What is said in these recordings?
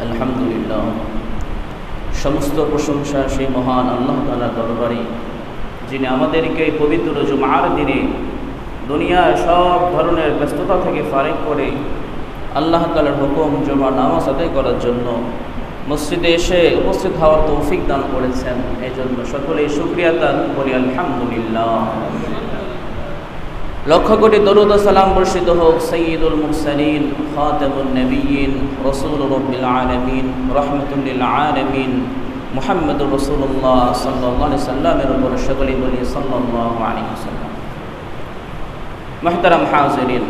আলহামদুলিল্লাহ, সমস্ত প্রশংসা সেই মহান আল্লাহ তাআলার দরবারে, যিনি আমাদেরকে পবিত্র জুমার দিনে দুনিয়ার সব ধরনের ব্যস্ততা থেকে ফারেক করে আল্লাহ তাআলার হুকুম জুমার নামাজ আদায় করার জন্য মসজিদে এসে উপস্থিত হওয়ার তৌফিক দান করেছেন। এই জন্য সকলেই শুকরিয়া দান করি আলহামদুলিল্লাহ। লক্ষ কোটি দরুদ ও সালাম বর্ষিত হোক সাইয়্যিদুল মুরসালিন, খাতামুন নবিয়্যিন, রাসূল রাব্বিল আলামিন, রাহমাতুল লিল আলামিন মুহাম্মদুর রাসূলুল্লাহ সাল্লাল্লাহু আলাইহি সাল্লামের উপর। সকলেই বলি সাল্লাল্লাহু আলাইহি ওয়াসাল্লাম। মুহতারাম হাজিরিন,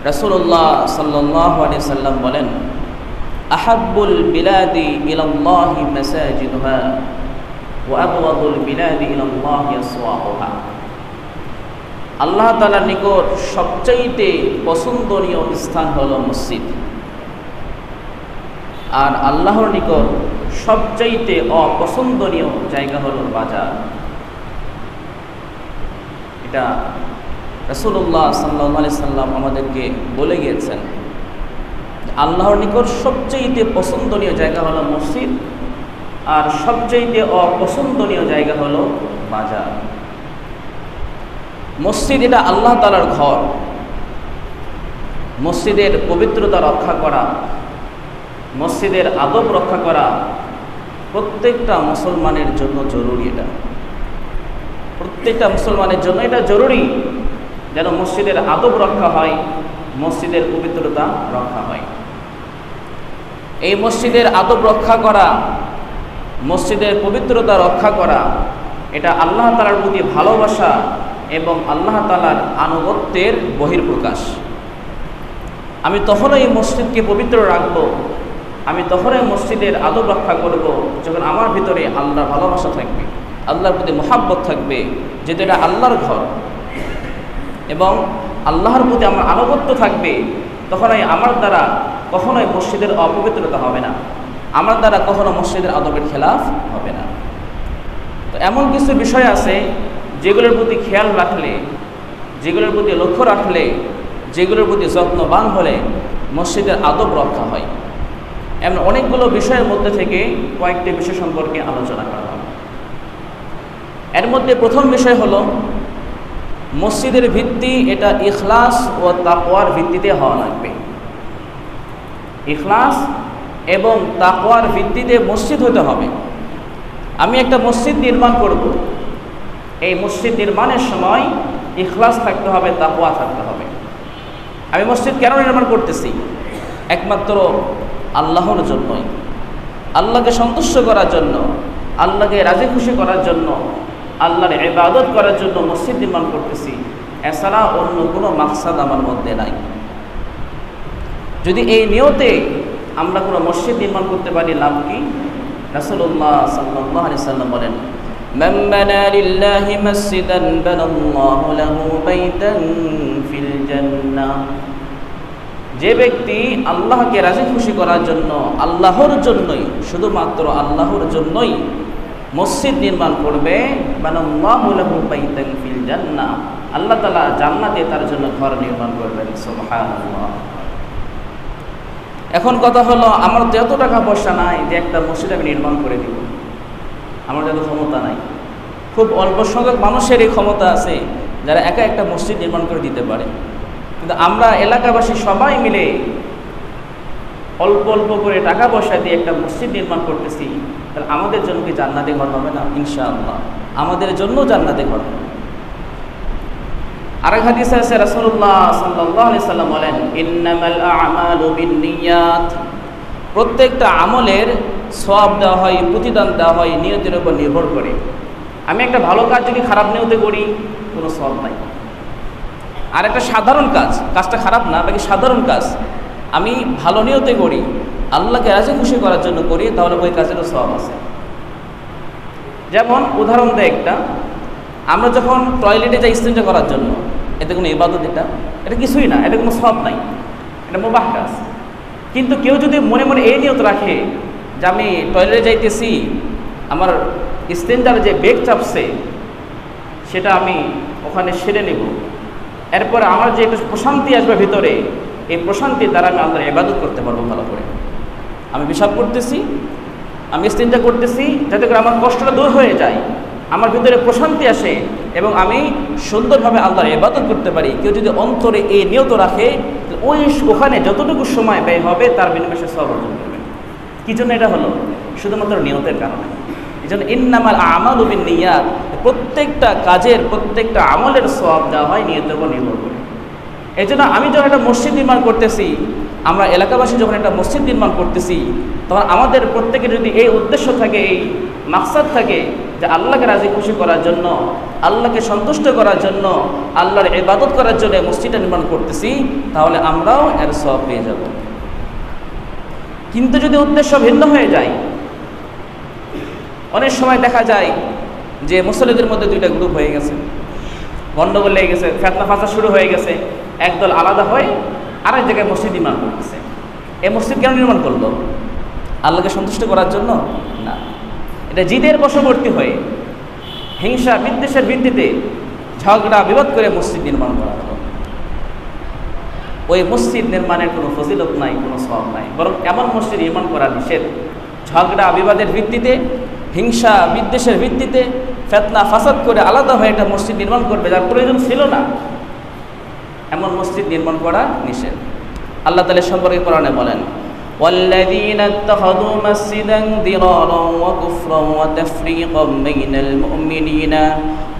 রাসূলুল্লাহ সাল্লাল্লাহু আলাইহি সাল্লাম বলেন, আহাব্বুল বিলাদি ইলাল্লাহি মাসাজিদুহা ওয়া আবগাদুল বিলাদি ইলাল্লাহি আসওয়াকুহা। আল্লাহ তাআলার নিকট সবচাইতে পছন্দনীয় স্থান হলো মসজিদ, আর আল্লাহর নিকট সবচাইতে অপছন্দনীয় জায়গা হলো বাজার। এটা রাসূলুল্লাহ সাল্লাল্লাহু আলাইহি সাল্লাম আমাদেরকে বলে গিয়েছেন। আল্লাহর নিকট সবচাইতে পছন্দনীয় জায়গা হলো মসজিদ, আর সবচাইতে অপছন্দনীয় জায়গা হলো বাজার। মসজিদ এটা আল্লাহ তাআলার ঘর। মসজিদের পবিত্রতা রক্ষা করা, মসজিদের আদব রক্ষা করা প্রত্যেকটা মুসলমানের জন্য জরুরি। এটা প্রত্যেকটা মুসলমানের জন্য এটা জরুরি, যেন মসজিদের আদব রক্ষা হয়, মসজিদের পবিত্রতা রক্ষা হয়। এই মসজিদের আদব রক্ষা করা, মসজিদের পবিত্রতা রক্ষা করা, এটা আল্লাহ তাআলার প্রতি ভালোবাসা এবং আল্লাহ তাআলার আনুগত্যের বহির্প্রকাশ। আমি তখনই এই মসজিদকে পবিত্র রাখবো, আমি তখনই মসজিদের আদব রক্ষা করব যখন আমার ভিতরে আল্লাহর ভালোবাসা থাকবে, আল্লাহর প্রতি মহাব্বত থাকবে, যেহেতু এটা আল্লাহর ঘর, এবং আল্লাহর প্রতি আমার আনুগত্য থাকবে। তখনই আমার দ্বারা কখনোই মসজিদের অপবিত্রতা হবে না, আমার দ্বারা কখনো মসজিদের আদবের খেলাফ হবে না। তো এমন কিছু বিষয় আছে যেগুলোর প্রতি খেয়াল রাখলে, যেগুলোর প্রতি লক্ষ্য রাখলে, যেগুলোর প্রতি যত্নবান হলে মসজিদের আদব রক্ষা হয়। এমন অনেকগুলো বিষয়ের মধ্যে থেকে কয়েকটি বিষয় সম্পর্কে আলোচনা করা হবে। এর মধ্যে প্রথম বিষয় হলো, মসজিদের ভিত্তি এটা ইখলাস ও তাকওয়ার ভিত্তিতে হওয়া লাগবে। ইখলাস এবং তাকওয়ার ভিত্তিতে মসজিদ হতে হবে। আমি একটা মসজিদ নির্মাণ করব, এই মসজিদ নির্মাণের সময় ইখলাস থাকতে হবে, তাকওয়া থাকতে হবে। আমি মসজিদ কেন নির্মাণ করতেছি? একমাত্র আল্লাহর জন্যই, আল্লাহকে সন্তুষ্ট করার জন্য, আল্লাহকে রাজি খুশি করার জন্য, আল্লাহর ইবাদত করার জন্য মসজিদ নির্মাণ করতেছি। এছাড়া অন্য কোনো মাকসাদ আমার মধ্যে নাই। যদি এই নিয়তে আমরা কোনো মসজিদ নির্মাণ করতে পারি, লাভ কি? রাসূলুল্লাহ সাল্লাল্লাহু আলাইহি সাল্লাম বলেন, মান বানা লিল্লাহি মসজিদান বানাল্লাহু লাহু বাইতান ফিল জান্নাহ। যে ব্যক্তি আল্লাহকে রাজি খুশি করার জন্য, আল্লাহর জন্যই, শুধুমাত্র আল্লাহর জন্যই মসজিদ নির্মাণ করবে, বানাল্লাহু লাহু বাইতান ফিল জান্নাহ, আল্লাহ তাআলা জান্নাতে তার জন্য ঘর নির্মাণ করবেন। সুবহানাল্লাহ। এখন কথা হলো, আমার তো এত টাকা পয়সা নাই যে একটা মসজিদ আমি নির্মাণ করে দিব, আমার এত ক্ষমতা নাই। খুব অল্প সংখ্যক মানুষের এই ক্ষমতা আছে যারা একা একটা মসজিদ নির্মাণ করে দিতে পারে। কিন্তু আমরা এলাকাবাসী সবাই মিলে অল্প অল্প করে টাকা পয়সা দিয়ে একটা মসজিদ নির্মাণ করতেছি, তাহলে আমাদের জন্য কি জান্নাতে ঘর হবে না? ইনশাআল্লাহ আমাদের জন্য জান্নাতে ঘর হবে। আরেক হাদিসে আছে, রাসূলুল্লাহ সাল্লাল্লাহু আলাইহি সাল্লাম বলেন, ইন্নামাল আ'মালু বিন্নিয়াত। প্রত্যেকটা আমলের সওয়াব দেওয়া হয়, প্রতিদান দেওয়া হয় নিয়তের উপর নির্ভর করে। আমি একটা ভালো কাজ যদি খারাপ নিয়তে করি, কোনো সওয়াব নাই। আর একটা সাধারণ কাজ, কাজটা খারাপ না, বাকি সাধারণ কাজ আমি ভালো নিয়তে করি, আল্লাহকে রাজি খুশি করার জন্য করি, তাহলে ওই কাজেরও সওয়াব আছে। যেমন উদাহরণ দেয় একটা, আমরা যখন টয়লেটে যাই ইস্তেঞ্জা করার জন্য, এতে কোনো ইবাদত, এটা কিছুই না, এটা কোনো সওয়াব নাই, এটা মুবাহ কাজ। কিন্তু কেউ যদি মনে মনে এই নিয়ত রাখে যে আমি টয়লেটে যাইতেছি, আমার ইস্তেঞ্জার যে বেগ চাপছে সেটা আমি ওখানে সেরে নেব, এরপরে আমার যে একটু প্রশান্তি আসবে ভিতরে, এই প্রশান্তির দ্বারা আমি আল্লাহর ইবাদত করতে পারবো ভালো করে। আমি পেশাব করতেছি, আমি ইস্তিনজা করতেছি, যাতে করে আমার কষ্টটা দূর হয়ে যায়, আমার ভিতরে প্রশান্তি আসে এবং আমি সুন্দরভাবে আল্লাহর ইবাদত করতে পারি। কেউ যদি অন্তরে এই নিয়ত রাখে, ওখানে যতটুকু সময় ব্যয় হবে তার বিনিময়ে সে সওয়াব অর্জন করবে। কি জন্য এটা হলো? শুধুমাত্র নিয়তের কারণে। এই জন্য ইন্নামাল আমালু বিন্নিয়াত, প্রত্যেকটা কাজের, প্রত্যেকটা আমলের সওয়াব দেওয়া হয় নিয়তের উপর নির্ভর করে। এই জন্য আমি যখন একটা মসজিদ নির্মাণ করতেছি, আমরা এলাকাবাসী যখন একটা মসজিদ নির্মাণ করতেছি, তখন আমাদের প্রত্যেকের যদি এই উদ্দেশ্য থাকে, এই মাকসাদ থাকে যে আল্লাহকে রাজি খুশি করার জন্য, আল্লাহকে সন্তুষ্ট করার জন্য, আল্লাহর ইবাদত করার জন্য মসজিদটা নির্মাণ করতেছি, তাহলে আমরাও এর সওয়াব পেয়ে যাব। কিন্তু যদি উদ্দেশ্য ভিন্ন হয়ে যায়, অনেক সময় দেখা যায় যে মুসল্লিদের মধ্যে দুইটা গ্রুপ হয়ে গেছে, গন্ডগোল লেগে গেছে, ফিতনা ফাসাদ শুরু হয়ে গেছে, একদল আলাদা হয়ে আরেক জায়গায় মসজিদ নির্মাণ করতেছে। এই মসজিদ কেন নির্মাণ করলো? আল্লাহকে সন্তুষ্ট করার জন্য না, এটা জিদের বশবর্তী হয়ে হিংসা বিদ্বেষের ভিত্তিতে ঝগড়া বিবাদ করে মসজিদ নির্মাণ করা হলো। ওই মসজিদ নির্মাণের কোনো ফজিলত নাই, কোনো সওয়াব নাই, বরং এমন মসজিদ নির্মাণ করা নিষেধ। ঝগড়া বিবাদের ভিত্তিতে, হিংসা বিদ্বেষের ভিত্তিতে ফিতনা ফাসাদ করে আলাদা হয়ে একটা মসজিদ নির্মাণ করবে, যার প্রয়োজন ছিল না, এমন মসজিদ নির্মাণ করা নিষেধ। আল্লাহ তাআলা সম্পর্কে কোরআনে বলেন, والذين اتخذوا مسجدا ضرارا وكفرا وتفريقا بين المؤمنين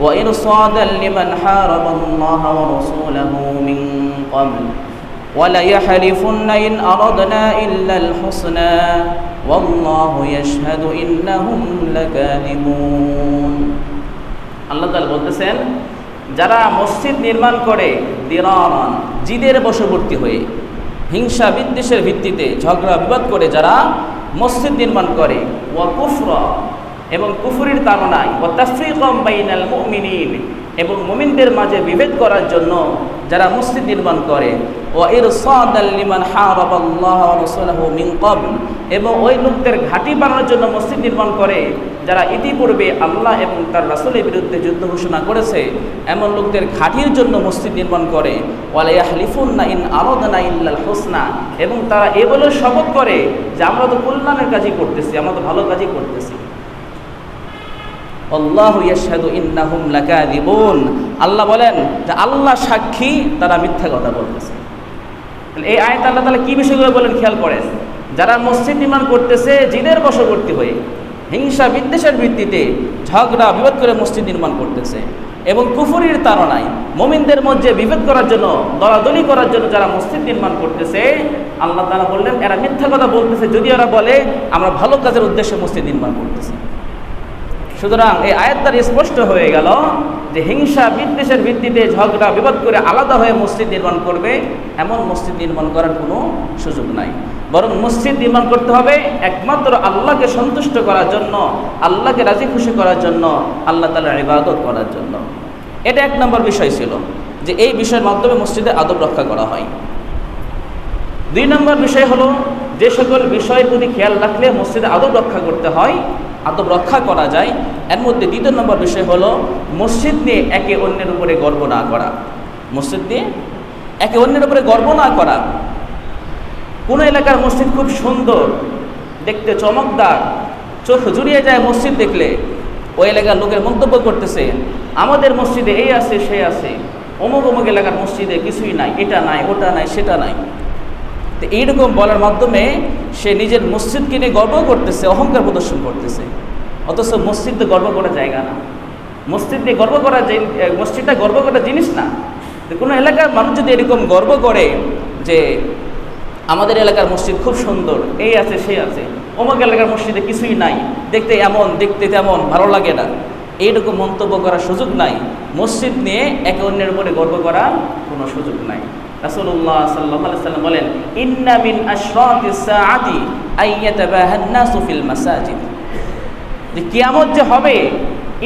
وإرصادا لمن حارب الله ورسوله من قبل وليحلفن إن أردنا إلا الحسنى والله يشهد إنهم لكاذبون। আল্লাহ তাআলা বলতেছেন, যারা মসজিদ নির্মাণ করে দিরারান, জিদের বশবর্তী হয়ে, হিংসা বিদ্বেষের ভিত্তিতে ঝগড়া বিবাদ করে যারা মসজিদ নির্মাণ করে, ওয়া কুফরা, এবং কুফরির তাড়নায়, ওয়া তাফরিকাম বাইনাল মুমিনিন, এবং মুমিনদের মাঝে বিভেদ করার জন্য যারা মসজিদ নির্মাণ করে, ওয়া ইরসাদাল লিমান হারাবাল্লাহ ওয়া রাসূলুহু মিন ক্বাবল, এবং ওই লোকদের ঘাঁটি বানানোর জন্য মসজিদ নির্মাণ করে যারা ইতিপূর্বে আল্লাহ এবং তার রাসূলের বিরুদ্ধে যুদ্ধ ঘোষণা করেছে, এমন লোকদের ঘাঁটির জন্য মসজিদ নির্মাণ করে। ওয়ালা ইয়াহলিফুন্না ইন আরাদনা ইল্লাল হুসনা, এবং তারা এ বলে শপথ করে যে আমরা তো কল্যাণের কাজই করতেছি, আমরা তো ভালো কাজই করতেছি। আল্লাহু ইয়াশহাদু ইন্নাহুম লাকাযিবুন, আল্লাহ বলেন যে আল্লাহ সাক্ষী তারা মিথ্যা কথা বলতেছে। এই আয়াত আল্লাহ তাআলা কি বিষয়গুলো বলেন খেয়াল করেন। যারা মসজিদ নির্মাণ করতেছে জিদের বশবর্তী হয়ে, হিংসা বিদ্বেষের ভিত্তিতে ঝগড়া বিবাদ করে মসজিদ নির্মাণ করতেছে, এবং কুফরির তাড়নায় মুমিনদের মধ্যে বিভেদ করার জন্য, দলাদলি করার জন্য যারা মসজিদ নির্মাণ করতেছে, আল্লাহ তাআলা বললেন এরা মিথ্যা কথা বলতেছে, যদি ওরা বলে আমরা ভালো কাজের উদ্দেশ্যে মসজিদ নির্মাণ করতেছি। সুতরাং এই আয়াত দ্বারা স্পষ্ট হয়ে গেল যে হিংসা বিদ্বেষের ভিত্তিতে ঝগড়া বিবাদ করে আলাদা হয়ে মসজিদ নির্মাণ করবে, এমন মসজিদ নির্মাণ করার কোনো সুযোগ নাই। বরং মসজিদ নির্মাণ করতে হবে একমাত্র আল্লাহকে সন্তুষ্ট করার জন্য, আল্লাহকে রাজি খুশি করার জন্য, আল্লাহ তাআলার ইবাদত করার জন্য। এটা এক নম্বর বিষয় ছিল যে এই বিষয়ের মাধ্যমে মসজিদে আদব রক্ষা করা হয়। দুই নম্বর বিষয় হলো যে সকল বিষয়ের প্রতি খেয়াল রাখলে মসজিদে আদব রক্ষা করতে হয়, আদব রক্ষা করা যায়। এর মধ্যে দ্বিতীয় নম্বর বিষয় হলো মসজিদ নিয়ে একে অন্যের উপরে গর্ব না করা। মসজিদ নিয়ে একে অন্যের উপরে গর্ব না করা। কোনো এলাকার মসজিদ খুব সুন্দর, দেখতে চমকদার, চোখ জুড়িয়ে যায় মসজিদ দেখলে, ওই এলাকার লোকের মন্তব্য করতেছে আমাদের মসজিদে এই আছে সে আছে, অমুক অমুক এলাকার মসজিদে কিছুই নাই, এটা নাই, ওটা নাই, সেটা নাই। তো এইরকম বলার মাধ্যমে সে নিজের মসজিদকে নিয়ে গর্ব করতেছে, অহংকার প্রদর্শন করতেছে। অথচ মসজিদ তো গর্ব করার জায়গা না, মসজিদ নিয়ে গর্ব করা, মসজিদটা গর্ব করার জিনিস না। কোনো এলাকার মানুষ যদি এরকম গর্ব করে যে আমাদের এলাকার মসজিদ খুব সুন্দর, এই আছে সে আছে, অমুক এলাকার মসজিদে কিছুই নাই, দেখতে এমন, দেখতে তেমন, ভালো লাগে না, এইরকম মন্তব্য করার সুযোগ নাই। মসজিদ নিয়ে একে অন্যের উপরে গর্ব করার কোনো সুযোগ নাই। রাসূলুল্লাহ সাল্লাল্লাহু আলাইহি ওয়াসাল্লাম বলেন ইন্না মিন আশরাতিস সাআতি আইয়াতাবাহান নাসু ফিল মাসাজিদ, যে কিয়ামত যে হবে,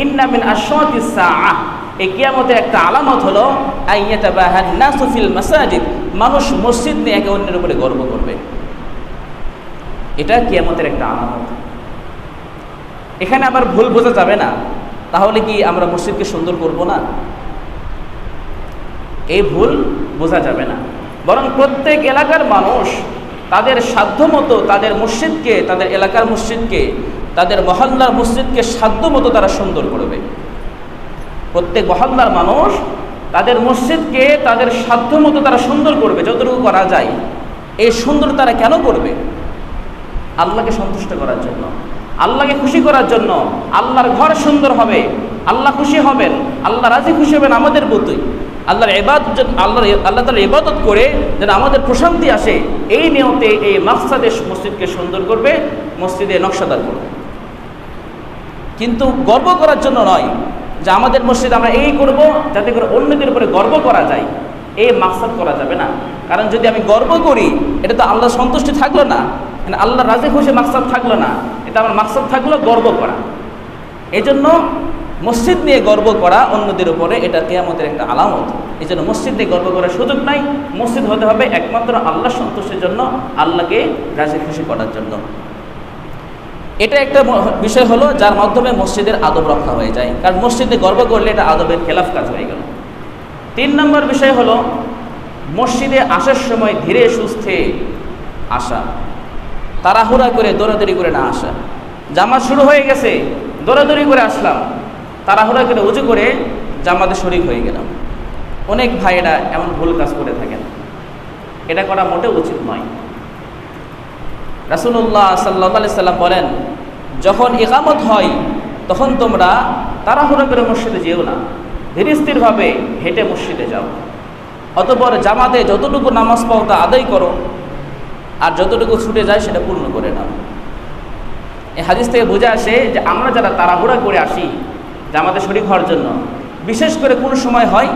ইন্না মিন আশরাতিস সাআহ, এই কিয়ামতের একটা আলামত হলো আইয়াতাবাহান নাসু ফিল মাসাজিদ, মানুষ মসজিদ নিয়ে একে অন্যের উপরে গর্ব করবে। এটা কিয়ামতের একটা আলামত। এখানে আবার ভুল বোঝা যাবে না, তাহলে কি আমরা মসজিদকে সুন্দর করব না? এই ভুল বোঝা যাবে না। বরং প্রত্যেক এলাকার মানুষ তাদের সাধ্যমতো তাদের মসজিদকে, তাদের এলাকার মসজিদকে, তাদের মহল্লার মসজিদকে সাধ্যমতো তারা সুন্দর করবে। প্রত্যেক মহল্লার মানুষ তাদের মসজিদকে তাদের সাধ্যমতো তারা সুন্দর করবে, যতটুকু করা যায়। এই সুন্দর তারা কেন করবে? আল্লাহকে সন্তুষ্ট করার জন্য, আল্লাহকে খুশি করার জন্য। আল্লাহর ঘর সুন্দর হবে, আল্লাহ খুশি হবেন, আল্লাহ রাজি খুশি হবেন আমাদের প্রতি। আল্লাহর ইবাদত, আল্লাহ তাআলার ইবাদত করে যেন আমাদের প্রশান্তি আসে, এই নিয়তে, এই মাকসাদে মসজিদকে সুন্দর করবে, মসজিদে নকশাদার করবে। কিন্তু গর্ব করার জন্য নয় যে আমাদের মসজিদ আমরা এই করব যাতে করে অন্যদের উপরে গর্ব করা যায়, এই মাকসাদ করা যাবে না। কারণ যদি আমি গর্ব করি, এটা তো আল্লাহ সন্তুষ্টি থাকলো না, আল্লাহ রাজি খুশি মাকসাদ থাকলো না, এটা আমার মাকসাদ থাকলো গর্ব করা। এই জন্য মসজিদ নিয়ে গর্ব করা অন্যদের উপরে, এটা কিয়ামতের একটা আলামত। এই জন্য মসজিদ নিয়ে গর্ব করার সুযোগ নাই। মসজিদ হতে হবে একমাত্র আল্লাহ সন্তুষ্টির জন্য, আল্লাহকে রাজি খুশি করার জন্য। এটা একটা বিষয় হলো যার মাধ্যমে মসজিদের আদব রক্ষা হয়ে যায়। কারণ মসজিদে গর্ব করলে এটা আদবের খেলাফ কাজ হয়ে গেল। 3 নম্বর বিষয় হলো মসজিদে আসার সময় ধীরে সুস্থে আসা, তাড়াহুড়া করে দৌড়াদৌড়ি করে না আসা। জামাত শুরু হয়ে গেছে, দৌড়াদৌড়ি করে আসলাম, তাড়াহুড়া করে উজু করে জামাতে শরীক হয়ে গেলাম। অনেক ভাইয়েরা এমন ভুল কাজ করে থাকেন, এটা করা মোটেও উচিত নয়। রাসূলুল্লাহ সাল্লাল্লাহু আলাইহি সাল্লাম বলেন, যখন ইকামত হয় তখন তোমরা তাড়াহুড়া করে মসজিদে যেও না, ধীরে স্থিরভাবে হেঁটে মসজিদে যাও। অতঃপর জামাতে যতটুকু নামাজ পাও তা আদায় করো, আর যতটুকু ছুটে যায় সেটা পূর্ণ করে নাও। এই হাদিস থেকে বোঝা আসে যে আমরা যারা তাড়াহুড়া করে আসি জামাতে শরীক হওয়ার জন্য, বিশেষ করে কোন সময় হয়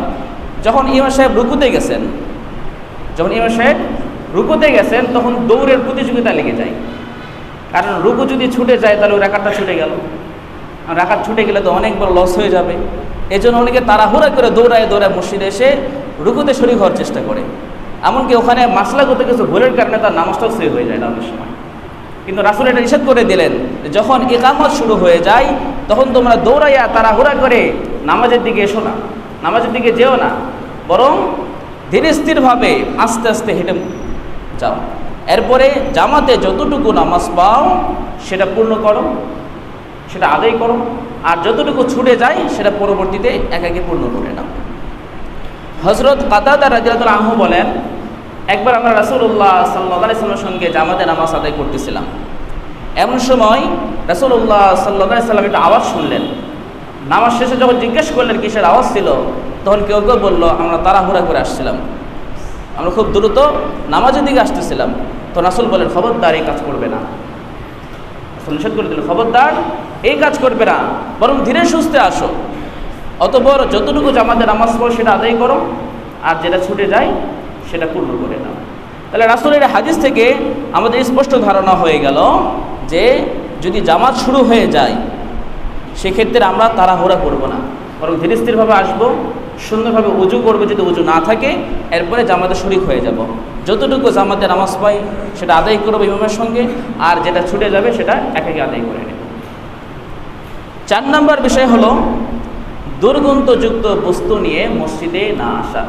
যখন ইমাম সাহেব রুকুতে গেছেন, রুকুতে গেছেন তখন দৌড়ের প্রতিযোগিতা লেগে যায়। কারণ রুকু যদি ছুটে যায় তাহলে ওই রাকাতটা ছুটে গেল, রাকাত ছুটে গেলে তো অনেক বড় লস হয়ে যাবে। এই জন্য অনেকে তাড়াহুড়া করে দৌড়ায় মসজিদে এসে রুকুতে শরীক হওয়ার চেষ্টা করে। এমনকি ওখানে মাসলাগত কিছু ভুলের কারণে তার নামাজটাও সহি হয়ে যায় না অনেক সময়। কিন্তু রাসূল এটা নিষেধ করে দিলেন যে যখন ইকামত শুরু হয়ে যায় তখন তোমরা দৌড়াইয়া তাড়াহুড়া করে নামাজের দিকে এসো না, নামাজের দিকে যেও না, বরং ধীরে স্থিরভাবে আস্তে আস্তে হেঁটে যাও। এরপরে জামাতে যতটুকু নামাজ পাও সেটা পূর্ণ করো, সেটা আদায় করো, আর যতটুকু ছুটে যায় সেটা পরবর্তীতে একাকে পূর্ণ করে নাও। হযরত কাতাদা রাদিয়াল্লাহু আনহু বলেন, একবার আমরা রাসূলুল্লাহ সাল্লাল্লাহু আলাইহি ওয়াসাল্লামের সঙ্গে জামাতে নামাজ আদায় করতেছিলাম। এমন সময় রাসূলুল্লাহ সাল্লাল্লাহু আলাইহি ওয়াসাল্লাম একটা আওয়াজ শুনলেন। নামাজ শেষে যখন জিজ্ঞেস করলেন কিসের আওয়াজ ছিল, তখন কেউ কেউ বলল আমরা তাড়াহুড়া করে আসছিলাম, আমরা খুব দ্রুত নামাজের দিকে আসতেছিলাম। তো রাসূল বলেন, খবরদার এই কাজ করবে না। রাসূল নিষেধ করে দিলেন, খবরদার এই কাজ করবে না, বরং ধীরে সুস্থে আসো। অতঃপর যতটুকু জামাতে নামাজ পড়ো সেটা আদায় করো, আর যেটা ছুটে যায় সেটা পূর্ণ করে নাও। তাহলে রাসূলের হাদিস থেকে আমাদের স্পষ্ট ধারণা হয়ে গেল যে যদি জামাত শুরু হয়ে যায় সেক্ষেত্রে আমরা তাড়াহুড়া করব না, বরং ধীরে স্থিরভাবে আসবো, সুন্দরভাবে উজু করবো, যদি উজু না থাকে এরপরে জামাতে শরীক হয়ে যাব। যতটুকু জামাতে নামাজ পাই সেটা আদায় করবো ইমামের সঙ্গে, আর যেটা ছুটে যাবে সেটা একাকে আদায় করে নেব। 4 নম্বর বিষয় হলো দুর্গন্ধযুক্ত বস্তু নিয়ে মসজিদে না আসা।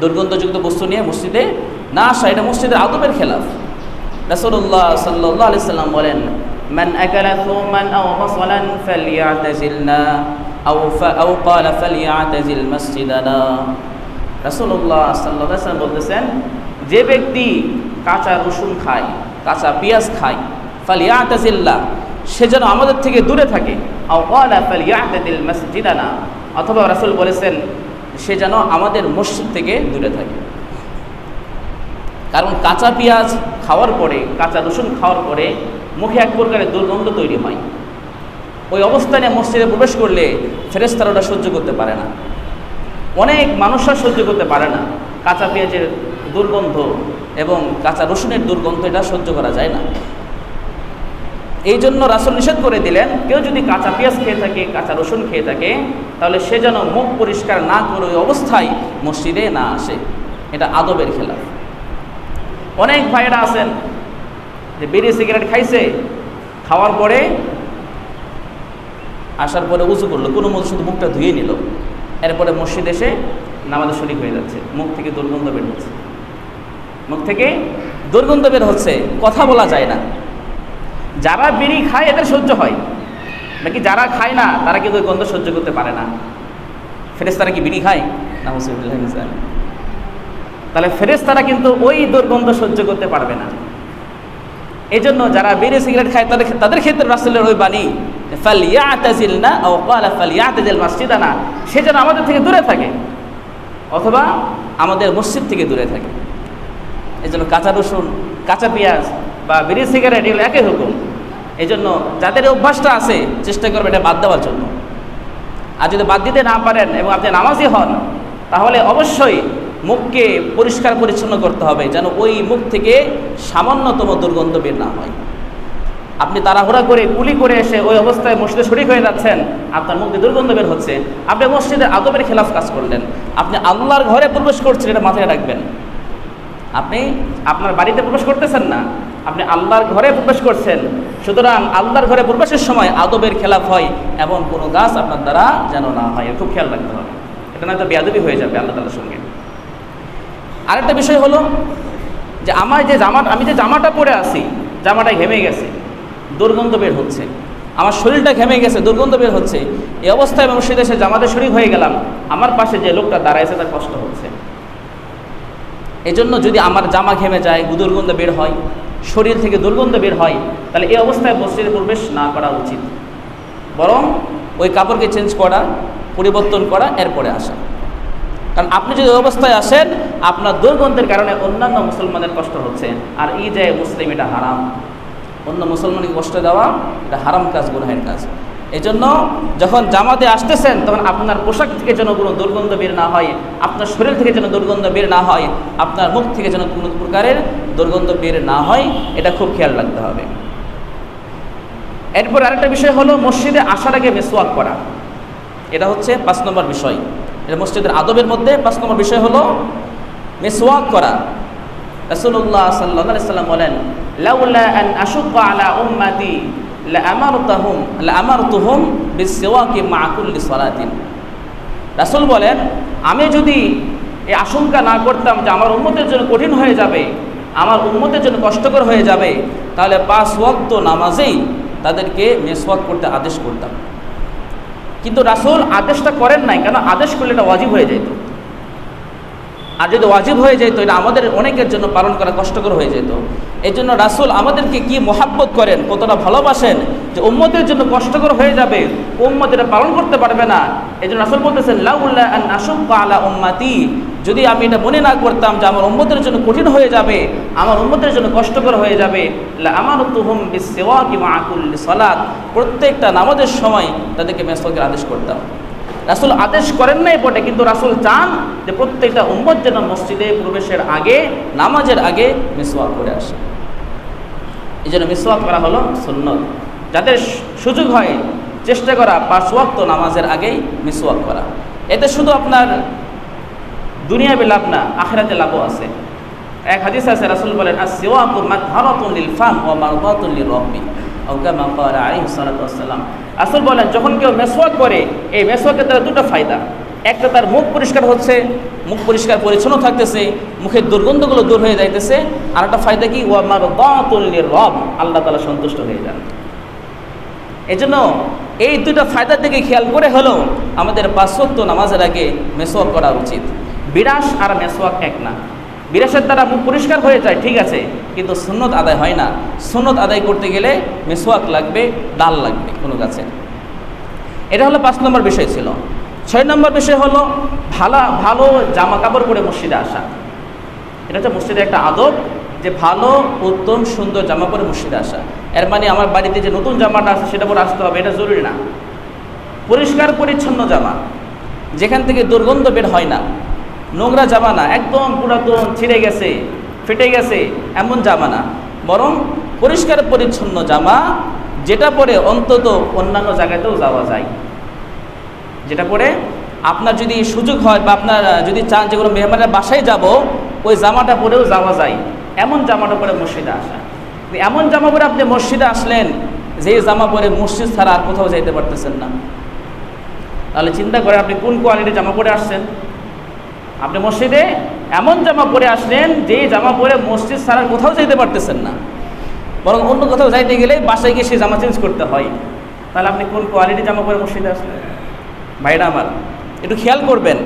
দুর্গন্ধযুক্ত বস্তু নিয়ে মসজিদে না আসা এটা মসজিদের আদবের খেলাফ। রাসূলুল্লাহ সাল্লাল্লাহু আলাইহি সাল্লাম বলেন, মান আকালা থুমান আও মাসালান ফালইয়াতাজিলনা আও ক্বালা ফালইয়াতাজিল মসজিদানা। রাসূলুল্লাহ সাল্লাল্লাহু আলাইহি সাল্লাম বলতেছেন, যে ব্যক্তি কাঁচা রসুন খায়, কাঁচা পেঁয়াজ খায়, ফালইয়াতাজিলনা, সে যেন আমাদের থেকে দূরে থাকে। আও ক্বালা ফালইয়াতাজিল মসজিদানা, অথবা রাসূল বলেছেন সে যেন আমাদের মসজিদ থেকে দূরে থাকে। কারণ কাঁচা পেঁয়াজ খাওয়ার পরে, কাঁচা রসুন খাওয়ার পরে মুখে এক প্রকারের দুর্গন্ধ তৈরি হয়। ওই অবস্থানে মসজিদে প্রবেশ করলে ফেরেশতারা ওটা সহ্য করতে পারে না, অনেক মানুষরা সহ্য করতে পারে না। কাঁচা পেঁয়াজের দুর্গন্ধ এবং কাঁচা রসুনের দুর্গন্ধ এটা সহ্য করা যায় না। এই জন্য রাসূল নিষেধ করে দিলেন, কেউ যদি কাঁচা পেঁয়াজ খেয়ে থাকে, কাঁচা রসুন খেয়ে থাকে, তাহলে সে যেন মুখ পরিষ্কার না করে ওই অবস্থায় মসজিদে না আসে। এটা আদবের খেলাফ। অনেক ভাইয়েরা আছেন যে বিড়ি সিগারেট খাইছে, খাওয়ার পরে আসার পরে উজু করলো, কোনো মতো শুধু মুখটা ধুয়ে নিল, এরপরে মসজিদ এসে নামাজে শরীক হয়ে যাচ্ছে, মুখ থেকে দুর্গন্ধ বের হচ্ছে, মুখ থেকে দুর্গন্ধ বের হচ্ছে, কথা বলা যায় না। যারা বিড়ি খায় এদের সহ্য হয়, নাকি যারা খায় না তারা কিন্তু ওই গন্ধ সহ্য করতে পারে না। ফেরেশতারা কি বিড়ি খায় না? তাহলে ফেরেশতারা কিন্তু ওই দুর্গন্ধ সহ্য করতে পারবে না। এই জন্য যারা বিড়ি সিগারেট খায় তাদের ক্ষেত্রে রাসূলের ওই বাণী ফালিয়াতাজিলনা আও ক্বালা ফালিয়াতাজিল মাসজিদানা, সে যেন আমাদের থেকে দূরে থাকে অথবা আমাদের মসজিদ থেকে দূরে থাকে। এই জন্য কাঁচা রসুন, কাঁচা পেঁয়াজ বা বিড়ি সিগারেট এগুলো একই হুকুম। এই জন্য যাদের অভ্যাসটা আছে চেষ্টা করবেন এটা বাদ দেওয়ার জন্য। আর যদি বাদ দিতে না পারেন এবং আপনি নামাজি হন, তাহলে অবশ্যই মুখকে পরিষ্কার পরিচ্ছন্ন করতে হবে, যেন ওই মুখ থেকে সামান্যতম দুর্গন্ধ বের না হয়। আপনি তাড়াহুড়া করে কুলি করে এসে ওই অবস্থায় মসজিদে শরীক হয়ে যাচ্ছেন, আপনার মুখ দিয়ে দুর্গন্ধ বের হচ্ছে, আপনি মসজিদের আদবের খেলাফ কাজ করলেন। আপনি আল্লাহর ঘরে প্রবেশ করছেন, এটা মাথায় রাখবেন। আপনি আপনার বাড়িতে প্রবেশ করতেছেন না, আপনি আল্লাহর ঘরে প্রবেশ করছেন। সুতরাং আল্লাহর ঘরে প্রবেশের সময় আদবের খেলাফ হয় এমন কোনো কাজ আপনার দ্বারা যেন না হয়, খুব খেয়াল রাখতে হবে। এটা নয়তো বেয়াদবি হয়ে যাবে আল্লাহ তাআলার সঙ্গে। আরেকটা বিষয় হলো যে আমি যে জামাটা পরে আছি, জামাটা ঘেমে গেছে, দুর্গন্ধ বের হচ্ছে, আমার শরীরটা ঘেমে গেছে, দুর্গন্ধ বের হচ্ছে। এই অবস্থায় আমি মসজিদে এসে জামাতে শরীক হয়ে গেলাম, আমার পাশে যে লোকটা দাঁড়াইছে তার কষ্ট হচ্ছে। এই জন্য যদি আমার জামা ঘেমে যায়, দুর্গন্ধ বের হয়, শরীর থেকে দুর্গন্ধ বের হয়, তাহলে এই অবস্থায় মসজিদে প্রবেশ না করা উচিত, বরং ওই কাপড়কে চেঞ্জ করা, পরিবর্তন করা, এরপরে আসা। কারণ আপনি যদি অবস্থায় আসেন, আপনার দুর্গন্ধের কারণে অন্যান্য মুসলমানের কষ্ট হচ্ছে, আর এই যে মুসলিম, এটা হারাম। অন্য মুসলমানকে কষ্ট দেওয়া এটা হারাম কাজ, গুনাহের কাজ। এই জন্য যখন জামাতে আসতেছেন তখন আপনার পোশাক থেকে যেন কোনো দুর্গন্ধ বের না হয়, আপনার শরীর থেকে যেন দুর্গন্ধ বের না হয়, আপনার মুখ থেকে যেন কোনো প্রকারের দুর্গন্ধ বের না হয়, এটা খুব খেয়াল রাখতে হবে। এরপর আরেকটা বিষয় হলো মসজিদে আসার আগে মিসওয়াক করা। এটা হচ্ছে 5 নম্বর বিষয়। এটা মসজিদের আদবের মধ্যে 5 নম্বর বিষয় হলো মিসওয়াক করা। রাসূলুল্লাহ সাল্লাল্লাহু আলাইহি ওয়াসাল্লাম বলেন, লাউলা আন আশুক্কা আলা উম্মতি লাআমারতুহুম বিসওয়াকি মা কুল্লি সালাতিন। রাসূল বলেন, আমি যদি এই আশঙ্কা না করতাম যে আমার উম্মতের জন্য কঠিন হয়ে যাবে, আমার উম্মতের জন্য কষ্টকর হয়ে যাবে, তাহলে 5 ওয়াক্ত নামাজেই তাদেরকে মিসওয়াক করতে আদেশ করতাম। কিন্তু রাসূল আদেশটা করেন নাই, কেন? আদেশ করলে এটা ওয়াজিব হয়ে যেত। আর যদি ওয়াজিব হয়ে যেত, এটা আমাদের অনেকের জন্য পালন করা কষ্টকর হয়ে যেত। এই জন্য রাসূল আমাদেরকে কি মহাব্বত করেন, কতটা ভালোবাসেন, যে উম্মতের জন্য কষ্টকর হয়ে যাবে, উম্মত এটা পালন করতে পারবে না। এই জন্য রাসূল বলতেছেন, লাউলা আন আশুক্কা আলা উম্মতি, যদি আমি এটা মনে না করতাম যে আমার উম্মতের জন্য কঠিন হয়ে যাবে, আমার উম্মতের জন্য কষ্টকর হয়ে যাবে, লাআমারতুহুম বিসওয়াকি মা কুল্লি সালাত, প্রত্যেকটা নামাজের সময় তাদেরকে মিসওয়াকের আদেশ করতাম। রাসূল আদেশ করেন নাই বটে, কিন্তু রাসূল চান যে প্রত্যেকটা উম্মত যেন মসজিদে প্রবেশের আগে, নামাজের আগে মিসওয়াক করে আসে। এই জন্য মিসওয়াক করা হলো সুন্নত। যাদের সুযোগ হয় চেষ্টা করা 5 ওয়াক্ত নামাজের আগেই মিসওয়াক করা। এতে শুধু আপনার দুনিয়াবি লাভ না, আখিরাতে লাভও আছে। এক হাদিস আছে, রাসূল বলেন, আস-সিওয়াকু মাতহারাতুন লিল ফাম ওয়া মারদাতুন লির-রাব্বি, আও কামা ক্বালা আলাইহিস সালাতু ওয়াস সালাম। রাসূল বলেন, যখন কেউ মিসওয়াক করে, এই মিসওয়াকের দ্বারা দুটো ফায়দা। একটা, তার মুখ পরিষ্কার হচ্ছে, মুখ পরিষ্কার পরিচ্ছন্ন থাকতেছে, মুখের দুর্গন্ধগুলো দূর হয়ে যাইতেছে। আর একটা ফায়দা কি? ওয়া মারদাতুন লির-রাbb, আল্লাহ তাআলা সন্তুষ্ট হয়ে যান। এজন্য এই দুটো ফায়দার দিকে খেয়াল করে হলো আমাদের 5 ওয়াক্ত নামাজের আগে মিসওয়াক করা উচিত। বিরাস আর মিসওয়াক এক না। বিরাসের দ্বারা মুখ পরিষ্কার হয়ে যায়, ঠিক আছে, কিন্তু সুন্নত আদায় হয় না। সুন্নত আদায় করতে গেলে মিসওয়াক লাগবে, ডাল লাগবে কোনো গাছে। এটা হলো 5 নম্বর বিষয় ছিল। 6 নম্বর বিষয় হলো ভালো জামা কাপড় পরে মসজিদে আসা। এটা হচ্ছে মসজিদের একটা আদব, যে ভালো, উত্তম, সুন্দর জামা পরে মসজিদে আসা। এর মানে আমার বাড়িতে যে নতুন জামাটা আছে সেটা পরে আসতে হবে, এটা জরুরি না। পরিষ্কার পরিচ্ছন্ন জামা, যেখান থেকে দুর্গন্ধ বের হয় না, নোংরা জামা না, একদম পুরাতন, ছিঁড়ে গেছে, ফেটে গেছে, এমন জামা না, বরং পরিষ্কার পরিচ্ছন্ন জামা, যেটা পরে অন্তত অন্যান্য জায়গাতেও যাওয়া যায়। যেটা পরে আপনার যদি সুযোগ হয় বা আপনার যদি চান যে কোনো মেহমানের বাসায় যাব, ওই জামাটা পরেও যাওয়া যায়, এমন জামাটা পরে মসজিদে আসা। এমন জামা পরে আপনি মসজিদে আসলেন, যে জামা পরে মসজিদ ছাড়া আর কোথাও যাইতে পারতেছেন না, তাহলে চিন্তা করে আপনি কোন কোয়ালিটির জামা পরে আসছেন। আপনি মসজিদে এমন জামা পরে আসলেন যে জামা পরে মসজিদ ছাড়া কোথাও যেতে পারতেছেন না, বরং অন্য কোথাও যাইতে গেলে বাসায় গিয়ে সেই জামা চেঞ্জ করতে হয়। তাহলে আপনি কোন কোয়ালিটি জামা পরে মসজিদে আসলেন? ভাইরা আমার, একটু খেয়াল করবেন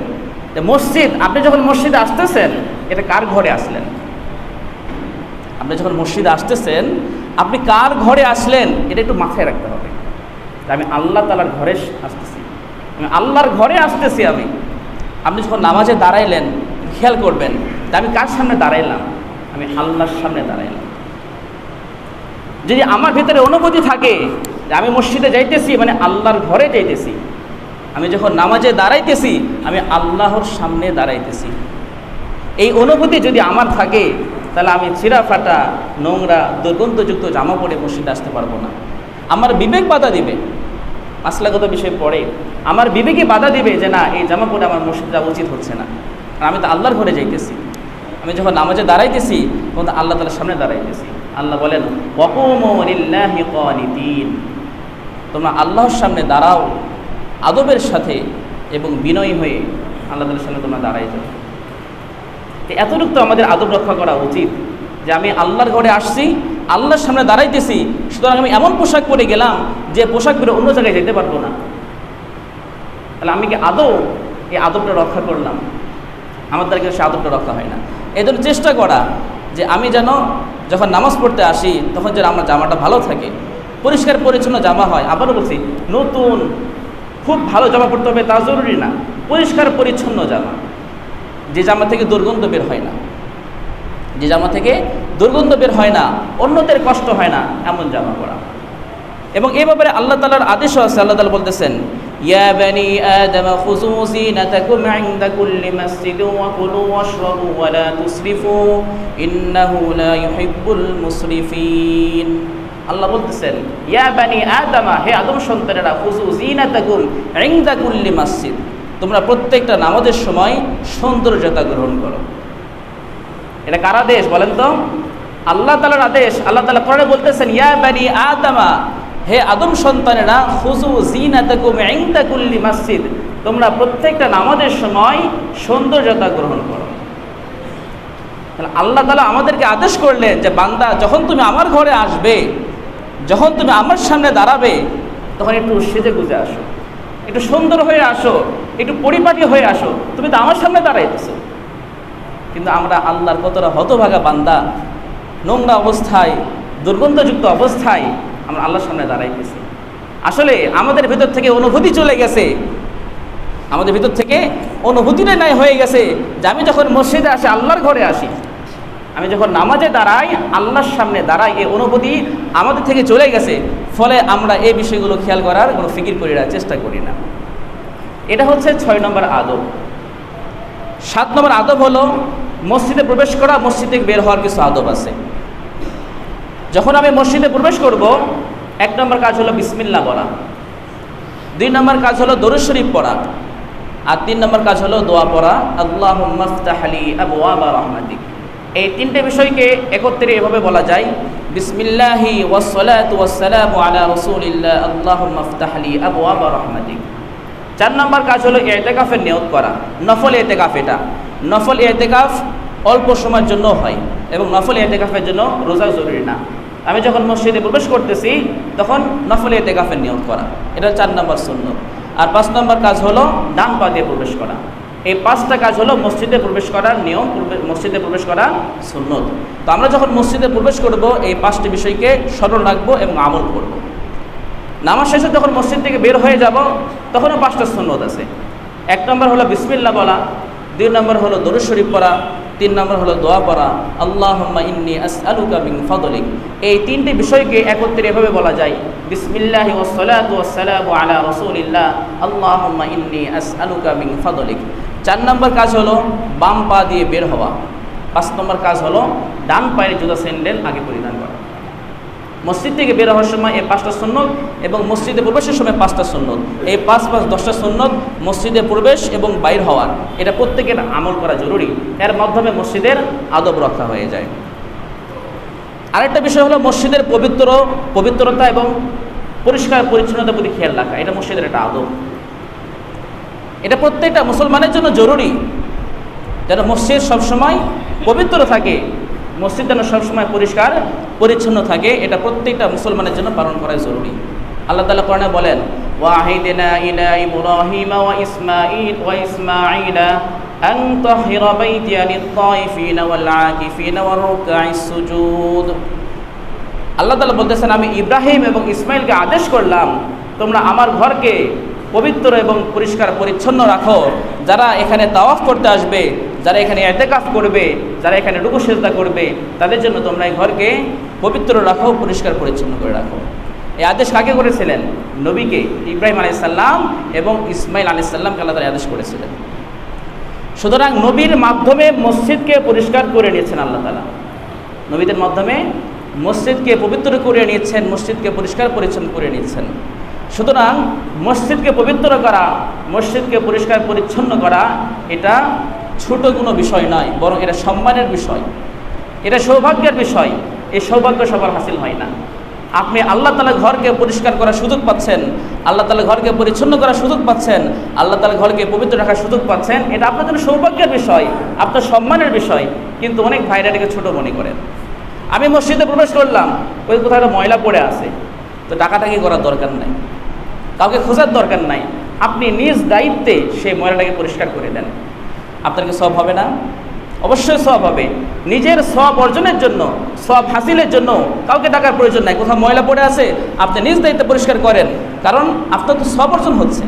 যে মসজিদ, আপনি যখন মসজিদে আসতেছেন এটা কার ঘরে আসলেন? আপনি যখন মসজিদে আসতেছেন আপনি কার ঘরে আসলেন এটা একটু মাথায় রাখতে হবে। আমি আল্লাহ তাআলার ঘরে আসতেছি, আমি আল্লাহর ঘরে আসতেছি। আপনি যখন নামাজে দাঁড়াইলেন খেয়াল করবেন যে আমি কার সামনে দাঁড়াইলাম? আমি আল্লাহর সামনে দাঁড়াইলাম। যদি আমার ভিতরে অনুভূতি থাকে যে আমি মসজিদে যাইতেছি মানে আল্লাহর ঘরে যাইতেছি, আমি যখন নামাজে দাঁড়াইতেছি আমি আল্লাহর সামনে দাঁড়াইতেছি, এই অনুভূতি যদি আমার থাকে তাহলে আমি ছিঁড়া ফাটা নোংরা দুর্গন্ধযুক্ত জামা পরে মসজিদে আসতে পারবো না। আমার বিবেক বাধা দিবে, মাসলাগত বিষয় পড়ে আমার বিবেকে বাধা দিবে যে না, এই জামা পরে আমার মসজিদে যাওয়া উচিত হচ্ছে না, আর আমি তো আল্লাহর ঘরে যাইতেছি। আমি যখন নামাজে দাঁড়াইতেছি তখন আল্লাহ তাআলার সামনে দাঁড়াইতেছি। আল্লাহ বলেন ওয়াকুমু লিল্লাহি কানিতিন, তোমরা আল্লাহর সামনে দাঁড়াও আদবের সাথে এবং বিনয়ী হয়ে আল্লাহ তাআলার সামনে তোমরা দাঁড়াই যাও। এতটুকু তো আমাদের আদব রক্ষা করা উচিত যে আমি আল্লাহর ঘরে আসছি, আল্লাহর সামনে দাঁড়াইতেছি, সুতরাং আমি এমন পোশাক পরে গেলাম যে পোশাক পরে অন্য জায়গায় যেতে পারবো না। তাহলে আমি কি আদৌ এই আদবটা রক্ষা করলাম? আমার দ্বারা কিন্তু সে আদবটা রক্ষা হয় না। এই জন্য চেষ্টা করা যে আমি যেন যখন নামাজ পড়তে আসি তখন যেন আমার জামাটা ভালো থাকে, পরিষ্কার পরিচ্ছন্ন জামা হয়। আবারও বলছি, নতুন খুব ভালো জামা পড়তে হবে তা জরুরি না, পরিষ্কার পরিচ্ছন্ন জামা, যে জামা থেকে দুর্গন্ধ বের হয় না, যে জামা থেকে দুর্গন্ধ বের হয় না, অন্যদের কষ্ট হয় না, এমন জামা পরা। এবং এই ব্যাপারে আল্লাহ তাআলার আদেশও আছে। আল্লাহ তাআলা বলতেছেন ইয়া বানি আদম খুযু যিনাতাকুম ইনদা কুল্লি মাসজিদিন ওয়া কুলু ওয়াশরাবু ওয়া লা তুসরিফু ইন্নাহু লা ইউহিব্বুল মুসরিফিন। আল্লাহ বলতেছেন ইয়া বানি আদম, হে আদম সন্তানেরা, খুযু যিনাতাকুম ইনদা কুল্লি মাসজিদ, তোমরা প্রত্যেকটা নামাজের সময় সৌন্দর্যতা গ্রহণ করো। এটা কার আদেশ বলেন তো? আল্লাহ তাআলার আদেশ। আল্লাহ তাআলা কোরআনে বলতেছেন ইয়া বানি আদম, হে আদম সন্তানেরা, খুযু যিনাতাকুম ইনদা কুল্লি মাসজিদ, তোমরা প্রত্যেকটা নামাজের সময় সৌন্দর্যতা গ্রহণ করো। তাহলে আল্লাহ তাআলা আমাদেরকে আদেশ করলেন যে বান্দা, যখন তুমি আমার ঘরে আসবে, যখন তুমি আমার সামনে দাঁড়াবে, তখন একটু সেজে গুজে আসো, একটু সুন্দর হয়ে আসো, একটু পরিপাটি হয়ে আসো। তুমি তো আমার সামনে দাঁড়াইতেছো। কিন্তু আমরা আল্লাহর কতটা হতভাগা বান্দা, নোংরা অবস্থায়, দুর্গন্ধযুক্ত অবস্থায় আমরা আল্লাহর সামনে দাঁড়াইতেছি। আসলে আমাদের ভিতর থেকে অনুভূতি চলে গেছে, আমাদের ভিতর থেকে অনুভূতিটাই নাই হয়ে গেছে যে আমি যখন মসজিদে আসি, আল্লাহর ঘরে আসি, আমি যখন নামাজে দাঁড়াই, আল্লাহর সামনে দাঁড়াই, এই অনুভূতি আমাদের থেকে চলে গেছে। ফলে আমরা এই বিষয়গুলো খেয়াল করার কোনো ফিকির করি না, চেষ্টা করি না। এটা হচ্ছে 6 নম্বর আদব। 7 নম্বর আদব হলো মসজিদে প্রবেশ করা, মসজিদ থেকে বের হওয়ার কিছু আদব আছে। যখন আমি মসজিদে প্রবেশ করব, 1 নম্বর কাজ হলো বিসমিল্লাহ বলা, 2 নম্বর কাজ হলো দরুদ শরীফ পড়া, আর 3 নম্বর কাজ হলো দোয়া পড়া, আল্লাহুম্মা ইফতাহ লি আবওয়াবা রাহমাতিক। এই 3টে বিষয়কে একত্রে এভাবে বলা যায়, বিসমিল্লাহি ওয়াসসালাতু ওয়াসসালামু আলা রাসূলিল্লাহ আল্লাহুম্মা ইফতাহ লি আবওয়াবা রাহমাতিক। 4 নম্বর কাজ হলো ইতিকাফের নিয়ত করা, নফল ইতিকাফ। এটা নফল ইতিকাফ অল্প সময়ের জন্য হয় এবং নফল ইতিকাফের জন্য রোজা জরুরি না। আমি যখন মসজিদে প্রবেশ করতেছি তখন নফল ইতিকাফের নিয়ত করা, এটা 4 নম্বর সুন্নত। আর 5 নম্বর কাজ হলো ডান পা দিয়ে প্রবেশ করা। এই 5টা কাজ হলো মসজিদে প্রবেশ করার নিয়ম, মসজিদে প্রবেশ করা সুন্নত। তো আমরা যখন মসজিদে প্রবেশ করব, এই 5টি বিষয়কে স্মরণ রাখবো এবং আমল করব। নামাজ শেষে যখন মসজিদ থেকে বের হয়ে যাব, তখনও 5টা সুন্নত আছে। 1 নম্বর হলো বিসমিল্লাহ বলা, 2 নম্বর হলো দরুদ শরীফ পড়া, 3 নম্বর হলো দোয়া পড়া, আল্লাহুম্মা ইন্নী আসআলুকা মিন ফাদলিক। এই 3টি বিষয়কে একত্রে এভাবে বলা যায়, বিসমিল্লাহি ওয়াসসালাতু ওয়াসসালামু আলা রাসূলিল্লাহ আল্লাহুম্মা ইন্নী আসআলুকা মিন ফাদলিক। 4 নম্বর কাজ হলো বাম পা দিয়ে বের হওয়া। 5 নম্বর কাজ হলো ডান পায়ের জুতা স্যান্ডেল আগে পরিধান করা। মসজিদ থেকে বের হওয়ার সময় এই 5টা সুন্নত এবং মসজিদে প্রবেশের সময় 5টা সুন্নত, এই 5 5 10টা সুন্নত মসজিদে প্রবেশ এবং বাইর হওয়ার, এটা প্রত্যেকের আমল করা জরুরি। এর মাধ্যমে মসজিদের আদব রক্ষা হয়ে যায়। আরেকটা বিষয় হলো মসজিদের পবিত্রতা এবং পরিষ্কার পরিচ্ছন্নতার প্রতি খেয়াল রাখা। এটা মসজিদের একটা আদব, এটা প্রত্যেকটা মুসলমানের জন্য জরুরি। যেন মসজিদ সবসময় পবিত্র থাকে, মসজিদ যেন সবসময় পরিষ্কার পরিচ্ছন্ন থাকে, এটা প্রত্যেকটা মুসলমানের জন্য পালন করা জরুরি। আল্লাহ তাআলা কোরআনে বলেন, ওয়াহিদনা ইলা ইব্রাহিম ওয়া ইসমাঈলা আন তাহিরা বাইতিয়া লিত-তাইফিনা ওয়াল আকিফিনা ওয়ার রুকআইস সুজুদ। আল্লাহ তাআলা বলতেছেন, আমি ইব্রাহিম এবং ইসমাইলকে আদেশ করলাম তোমরা আমার ঘরকে পবিত্র এবং পরিষ্কার পরিচ্ছন্ন রাখো। যারা এখানে তাওয়াফ করতে আসবে, যারা এখানে ইতিকাফ করবে, যারা এখানে রুকু সিজদা করবে, তাদের জন্য তোমরা এই ঘরকে পবিত্র রাখো, পরিষ্কার পরিচ্ছন্ন করে রাখো। এই আদেশ কাকে করেছিলেন? নবীকে, ইব্রাহিম আলাইহিস সালাম এবং ইসমাইল আলাইহিস সালামকে আল্লাহ তাআলা আদেশ করেছিলেন। সুতরাং নবীর মাধ্যমে মসজিদকে পরিষ্কার করে নিয়েছেন আল্লাহ তাআলা, নবীদের মাধ্যমে মসজিদকে পবিত্র করে নিয়েছেন, মসজিদকে পরিষ্কার পরিচ্ছন্ন করে নিয়েছেন। সুতরাং মসজিদকে পবিত্র করা, মসজিদকে পরিষ্কার পরিচ্ছন্ন করা এটা ছোট কোনো বিষয় নয়, বরং এটা সম্মানের বিষয়, এটা সৌভাগ্যের বিষয়। এই সৌভাগ্য সবার হাসিল হয় না। আপনি আল্লাহ তাআলা ঘরকে পরিষ্কার করার সুযোগ পাচ্ছেন, আল্লাহ তাআলা ঘরকে পরিচ্ছন্ন করার সুযোগ পাচ্ছেন, আল্লাহ তাআলা ঘরকে পবিত্র রাখার সুযোগ পাচ্ছেন, এটা আপনার জন্য সৌভাগ্যের বিষয়, আপনার সম্মানের বিষয়। কিন্তু অনেক ভাইরা এটাকে ছোটো মনে করেন। আমি মসজিদে প্রবেশ করলাম, ওই কোথাও একটা ময়লা পড়ে আছে, তো ডাকাডাকি করার দরকার নাই, কাউকে খোঁজার দরকার নাই, আপনি নিজ দায়িত্বে সেই ময়লাটাকে পরিষ্কার করে দেন। আপনার কি সওয়াব হবে না? অবশ্যই সওয়াব হবে। নিজের সওয়াব অর্জনের জন্য, সওয়াব হাসিলের জন্য কাউকে ডাকার প্রয়োজন নাই। কোথাও ময়লা পড়ে আছে, আপনি নিজ দায়িত্বে পরিষ্কার করেন, কারণ আপনার তো সওয়াব অর্জন হচ্ছে,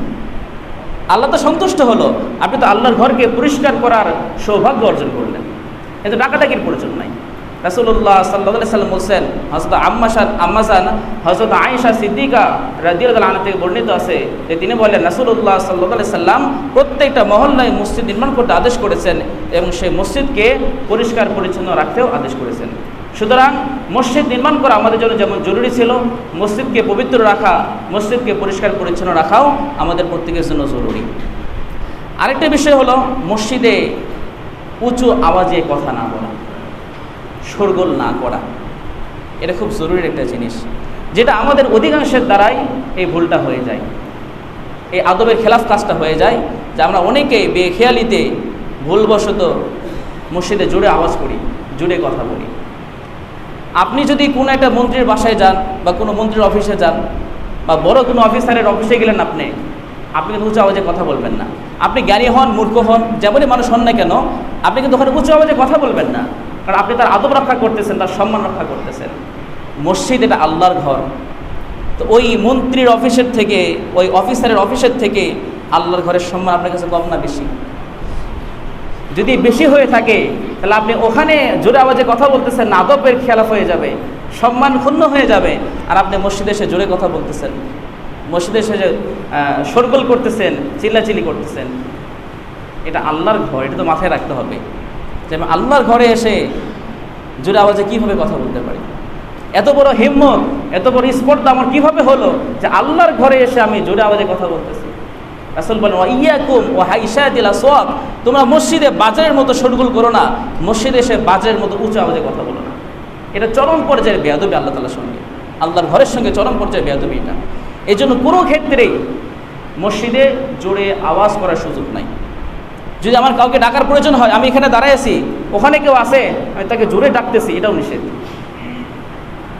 আল্লাহ তো সন্তুষ্ট হলো, আপনি তো আল্লাহর ঘরকে পরিষ্কার করার সৌভাগ্য অর্জন করলেন। কিন্তু ডাকাডাকির প্রয়োজন নাই। রাসূলুল্লাহ সাল্লাল্লাহু আলাইহি সাল্লাম বলছেন, হযরত আম্মাজান হযরত আয়েশা সিদ্দিকা রাদিয়াল্লাহু আনহা থেকে বর্ণিত আছে যে তিনি বলেন, রাসূলুল্লাহ সাল্লাল্লাহু আলাইহি সাল্লাম প্রত্যেকটা মহল্লায় মসজিদ নির্মাণ করতে আদেশ করেছেন এবং সেই মসজিদকে পরিষ্কার পরিচ্ছন্ন রাখতেও আদেশ করেছেন। সুতরাং মসজিদ নির্মাণ করা আমাদের জন্য যেমন জরুরি ছিল, মসজিদকে পবিত্র রাখা, মসজিদকে পরিষ্কার পরিচ্ছন্ন রাখাও আমাদের প্রত্যেকের জন্য জরুরি। আরেকটা বিষয় হলো মসজিদে উঁচু আওয়াজে কথা না বলা, শোরগোল না করা, এটা খুব জরুরি একটা জিনিস, যেটা আমাদের অধিকাংশের দ্বারাই এই ভুলটা হয়ে যায়, এই আদবের খেলাফ কাজটা হয়ে যায়, যে আমরা অনেকেই বেখেয়ালিতে ভুলবশত মসজিদে জোরে আওয়াজ করি, জোরে কথা বলি। আপনি যদি কোনো একটা মন্ত্রীর বাসায় যান বা কোনো মন্ত্রীর অফিসে যান বা বড় কোনো অফিসারের অফিসে গেলেন, আপনি কিন্তু উঁচু আওয়াজে কথা বলবেন না। আপনি জ্ঞানী হন, মূর্খ হন, যেমনই মানুষ হন না কেন, আপনি কিন্তু ওখানে উঁচু আওয়াজে কথা বলবেন না, কারণ আপনি তার আদব রক্ষা করতেছেন, তার সম্মান রক্ষা করতেছেন। মসজিদ এটা আল্লাহর ঘর, তো ওই মন্ত্রীর অফিসের থেকে, ওই অফিসারের অফিসের থেকে আল্লাহর ঘরের সম্মান আপনার কাছে কম না বেশি? যদি বেশি হয়ে থাকে তাহলে আপনি ওখানে জোরে আওয়াজে কথা বলতেছেন না, আদবের খেলাফ হয়ে যাবে, সম্মান ক্ষুণ্ণ হয়ে যাবে। আর আপনি মসজিদে এসে জোরে কথা বলতেছেন, মসজিদে এসে শোরগোল করতেছেন, চিল্লাচিল্লি করতেছেন, এটা আল্লাহর ঘর, এটা তো মাথায় রাখতে হবে যে আমি আল্লাহর ঘরে এসে জোরে আওয়াজে কীভাবে কথা বলতে পারি। এত বড় হিম্মত, এত বড় স্পর্ধা আমার কীভাবে হলো যে আল্লাহর ঘরে এসে আমি জোরে আওয়াজে কথা বলতেছি। রাসূল বলেন, ওয়াইয়াকুম ওয়া হাইশাতিল আসওয়াত, তোমরা মসজিদে বাজারের মতো শোরগোল করো না, মসজিদে এসে বাজারের মতো উঁচু আওয়াজে কথা বলো না। এটা চরম পর্যায়ের বেয়াদবি আল্লাহ তাআলার সঙ্গে, আল্লাহর ঘরের সঙ্গে চরম পর্যায়ের বেয়াদবি এটা। এই জন্য কোনো ক্ষেত্রেই মসজিদে জোরে আওয়াজ করার সুযোগ নাই। যদি আমার কাউকে ডাকার প্রয়োজন হয়, আমি এখানে দাঁড়ায় আছি, ওখানে কেউ আসে, আমি তাকে জোরে ডাকতেছি, এটাও নিষেধ।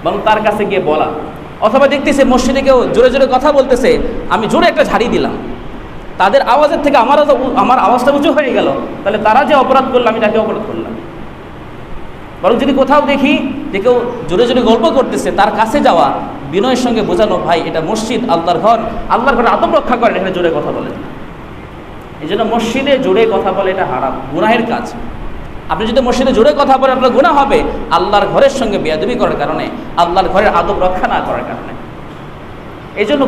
বরং তার কাছে গিয়ে বলা, অথবা দেখতেছে মসজিদে কেউ জোরে জোরে কথা বলতেছে, আমি জোরে একটা ঝাড়ি দিলাম, তাদের আওয়াজের থেকে আমার আওয়াজটা উঁচু হয়ে গেল, তাহলে তারা যে অপরাধ করলো আমি তাকে অপরাধ করলাম। বরং যদি কোথাও দেখি যে কেউ জোরে জোরে গল্প করতেছে, তার কাছে যাওয়া, বিনয়ের সঙ্গে বোঝানো, ভাই এটা মসজিদ, আল্লাহর ঘর, আল্লাহর ঘরে আদব রক্ষা করেন, এখানে জোরে কথা বলেন না। এই জন্য মসজিদে জোরে কথা বলে এটা হারাম, গুনাহের কাজ। আপনি যদি মসজিদে জোরে কথা বলেন, আপনার গুনাহ হবে আল্লাহর ঘরের সঙ্গে বেয়াদবি করার কারণে, আল্লাহর ঘরের আদব রক্ষা না করার কারণে। এই জন্য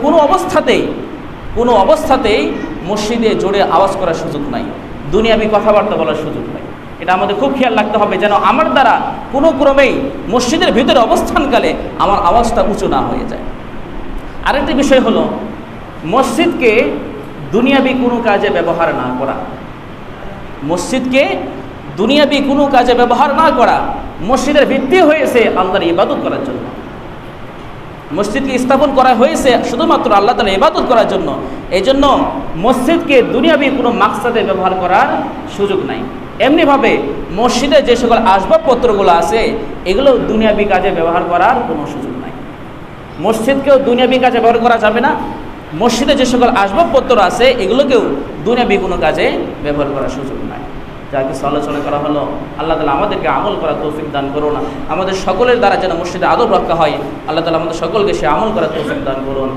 কোনো অবস্থাতেই মসজিদে জোরে আওয়াজ করার সুযোগ নাই, দুনিয়াবি কথাবার্তা বলার সুযোগ নাই। এটা আমাদের খুব খেয়াল রাখতে হবে যেন আমার দ্বারা কোনো ক্রমেই মসজিদের ভিতরে অবস্থানকালে আমার আওয়াজটা উঁচু না হয়ে যায়। আরেকটি বিষয় হলো মসজিদকে দুনিয়াবি কোনো কাজে ব্যবহার না করা। মসজিদকে দুনিয়াবি কোনো কাজে ব্যবহার না করা। মসজিদের ভিত্তি হয়েছে আল্লাহর ইবাদত করার জন্য। মসজিদকে স্থাপন করা হয়েছে শুধুমাত্র আল্লাহ তাআলা ইবাদত করার জন্য। এই জন্য মসজিদকে দুনিয়াবি কোনো মাকসাদে ব্যবহার করার সুযোগ নাই। এমনিভাবে মসজিদে যে সকল আসবাবপত্রগুলো আছে এগুলো দুনিয়াবি কাজে ব্যবহার করার কোনো সুযোগ নাই। মসজিদকেও দুনিয়াবি কাজে ব্যবহার করা যাবে না, মসজিদে যে সকল আসবাবপত্র আছে এগুলোকেও দুনিয়াবি কোনো কাজে ব্যবহার করার সুযোগ নাই। যা কিছু আলোচনা করা হলো, আল্লাহ তাআলা আমাদেরকে আমল করার তৌফিক দান করুন। আমাদের সকলের দ্বারা যেন মসজিদে আদব রক্ষা হয়, আল্লাহ তাআলা আমাদের সকলকে সে আমল করার তৌফিক দান করুন।